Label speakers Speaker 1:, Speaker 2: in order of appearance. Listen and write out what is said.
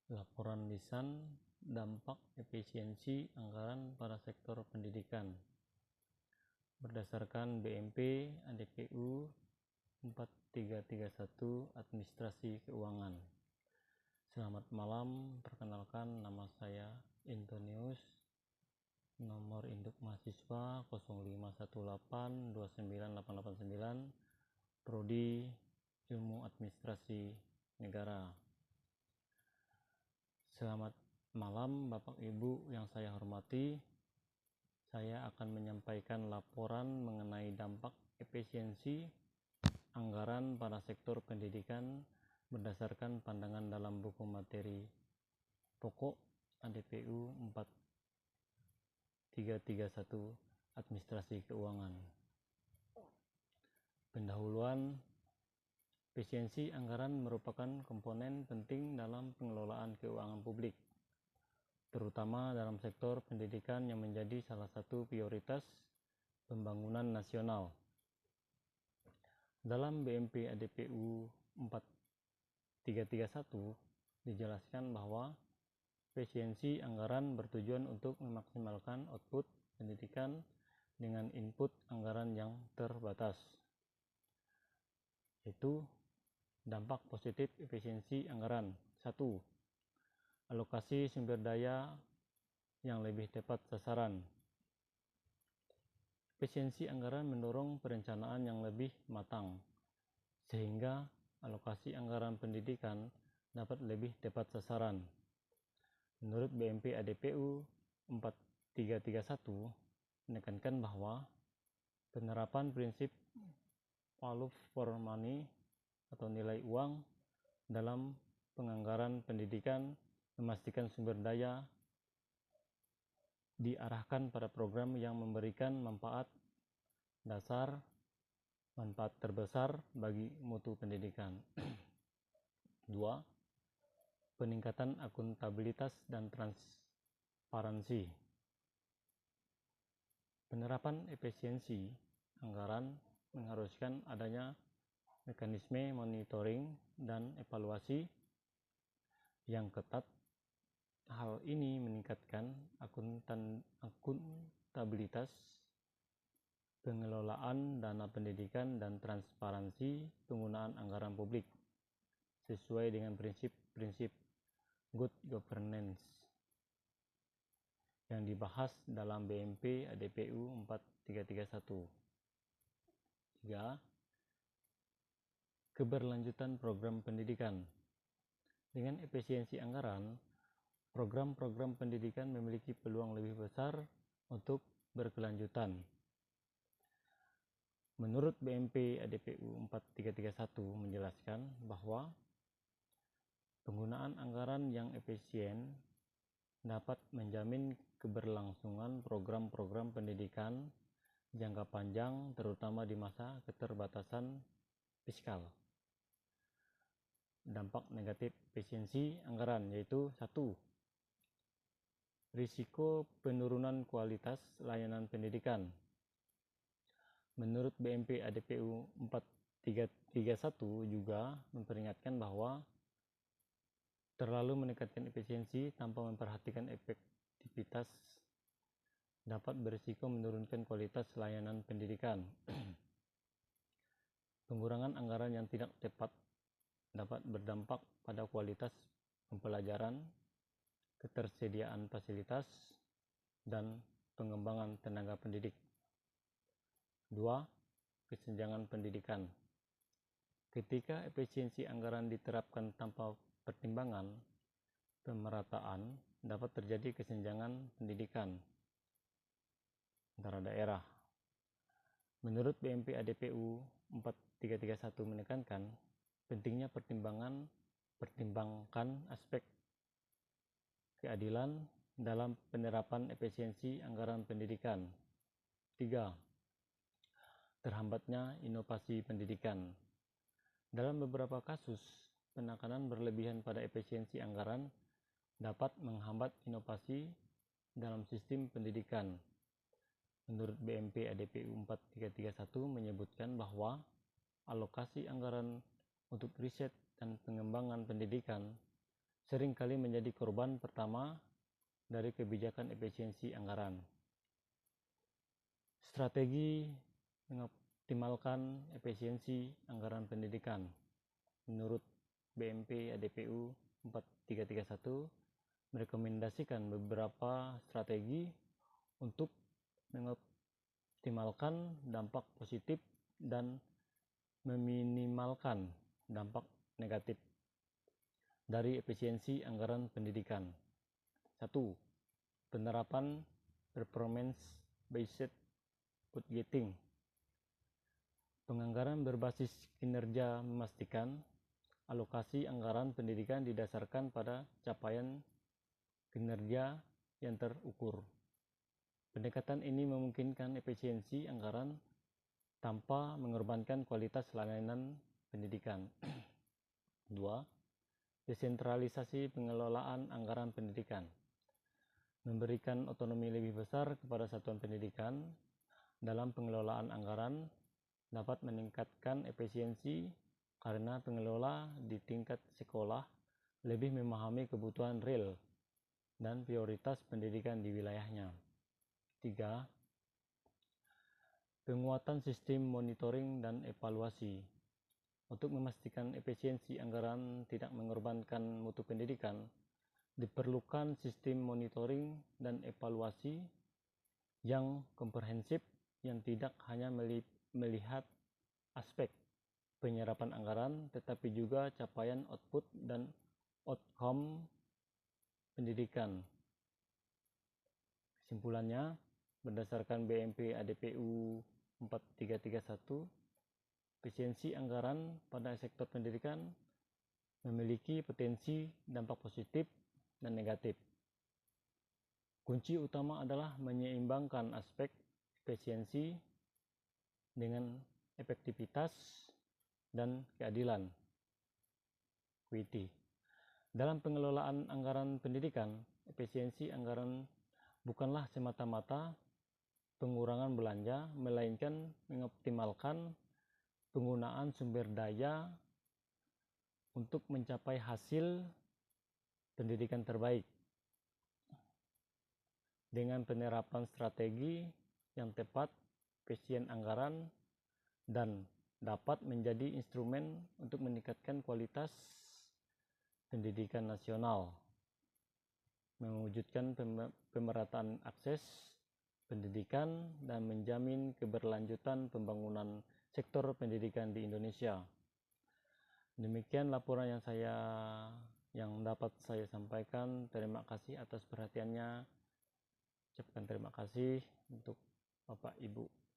Speaker 1: Laporan lisan dampak efisiensi anggaran pada sektor pendidikan berdasarkan BMP ADPU 4331 Administrasi Keuangan. Selamat malam, perkenalkan nama saya Intonius, nomor induk mahasiswa 051829889, Prodi Ilmu Administrasi Negara. Selamat malam Bapak Ibu yang saya hormati. Saya akan menyampaikan laporan mengenai dampak efisiensi anggaran pada sektor pendidikan berdasarkan pandangan dalam buku materi pokok ADPU 4331 Administrasi Keuangan. Pendahuluan. Efisiensi anggaran merupakan komponen penting dalam pengelolaan keuangan publik, terutama dalam sektor pendidikan yang menjadi salah satu prioritas pembangunan nasional. Dalam BMP ADPU 4331 dijelaskan bahwa efisiensi anggaran bertujuan untuk memaksimalkan output pendidikan dengan input anggaran yang terbatas, yaitu dampak positif efisiensi anggaran. 1. Alokasi sumber daya yang lebih tepat sasaran. Efisiensi anggaran mendorong perencanaan yang lebih matang, sehingga alokasi anggaran pendidikan dapat lebih tepat sasaran. Menurut BMP ADPU 4331 menekankan bahwa penerapan prinsip value for money atau nilai uang dalam penganggaran pendidikan memastikan sumber daya diarahkan pada program yang memberikan manfaat dasar, manfaat terbesar bagi mutu pendidikan. 2. Peningkatan akuntabilitas dan transparansi. Penerapan efisiensi anggaran mengharuskan adanya mekanisme monitoring dan evaluasi yang ketat. Hal ini meningkatkan akuntabilitas pengelolaan dana pendidikan dan transparansi penggunaan anggaran publik sesuai dengan prinsip-prinsip good governance yang dibahas dalam BMP ADPU 4331. 3. Keberlanjutan program pendidikan. Dengan efisiensi anggaran, program-program pendidikan memiliki peluang lebih besar untuk berkelanjutan. Menurut BMP ADPU 4331 menjelaskan bahwa penggunaan anggaran yang efisien dapat menjamin keberlangsungan program-program pendidikan jangka panjang, terutama di masa keterbatasan fiskal. Dampak negatif efisiensi anggaran yaitu 1. Risiko penurunan kualitas layanan pendidikan. Menurut BMP ADPU 4331 juga memperingatkan bahwa terlalu menekankan efisiensi tanpa memperhatikan efektivitas dapat berisiko menurunkan kualitas layanan pendidikan. Pengurangan anggaran yang tidak tepat dapat berdampak pada kualitas pembelajaran, ketersediaan fasilitas, dan pengembangan tenaga pendidik. 2. Kesenjangan pendidikan. Ketika efisiensi anggaran diterapkan tanpa pertimbangan pemerataan, dapat terjadi kesenjangan pendidikan antara daerah. Menurut BMP ADPU 4331 menekankan pentingnya pertimbangkan aspek keadilan dalam penerapan efisiensi anggaran pendidikan. 3. Terhambatnya inovasi pendidikan. Dalam beberapa kasus, penekanan berlebihan pada efisiensi anggaran dapat menghambat inovasi dalam sistem pendidikan. Menurut BMP ADPU 4331 menyebutkan bahwa alokasi anggaran untuk riset dan pengembangan pendidikan seringkali menjadi korban pertama dari kebijakan efisiensi anggaran. Strategi mengoptimalkan efisiensi anggaran pendidikan. Menurut BMP ADPU 4331 merekomendasikan beberapa strategi untuk mengoptimalkan dampak positif dan meminimalkan dampak negatif dari efisiensi anggaran pendidikan. 1. Penerapan performance-based budgeting. Penganggaran berbasis kinerja memastikan alokasi anggaran pendidikan didasarkan pada capaian kinerja yang terukur. Pendekatan ini memungkinkan efisiensi anggaran tanpa mengorbankan kualitas layanan pendidikan. 2. Desentralisasi pengelolaan anggaran pendidikan. Memberikan otonomi lebih besar kepada satuan pendidikan dalam pengelolaan anggaran dapat meningkatkan efisiensi karena pengelola di tingkat sekolah lebih memahami kebutuhan real dan prioritas pendidikan di wilayahnya. 3. Penguatan sistem monitoring dan evaluasi. Untuk memastikan efisiensi anggaran tidak mengorbankan mutu pendidikan, diperlukan sistem monitoring dan evaluasi yang komprehensif yang tidak hanya melihat aspek penyerapan anggaran, tetapi juga capaian output dan outcome pendidikan. Kesimpulannya, berdasarkan BMP ADPU 4331, efisiensi anggaran pada sektor pendidikan memiliki potensi dampak positif dan negatif. Kunci utama adalah menyeimbangkan aspek efisiensi dengan efektivitas dan keadilan. Equity. Dalam pengelolaan anggaran pendidikan, efisiensi anggaran bukanlah semata-mata pengurangan belanja, melainkan mengoptimalkan penggunaan sumber daya untuk mencapai hasil pendidikan terbaik. Dengan penerapan strategi yang tepat, efisien anggaran dan dapat menjadi instrumen untuk meningkatkan kualitas pendidikan nasional, mewujudkan pemerataan akses pendidikan, dan menjamin keberlanjutan pembangunan sektor pendidikan di Indonesia. Demikian laporan yang dapat saya sampaikan. Terima kasih atas perhatiannya. Ucapkan terima kasih untuk Bapak Ibu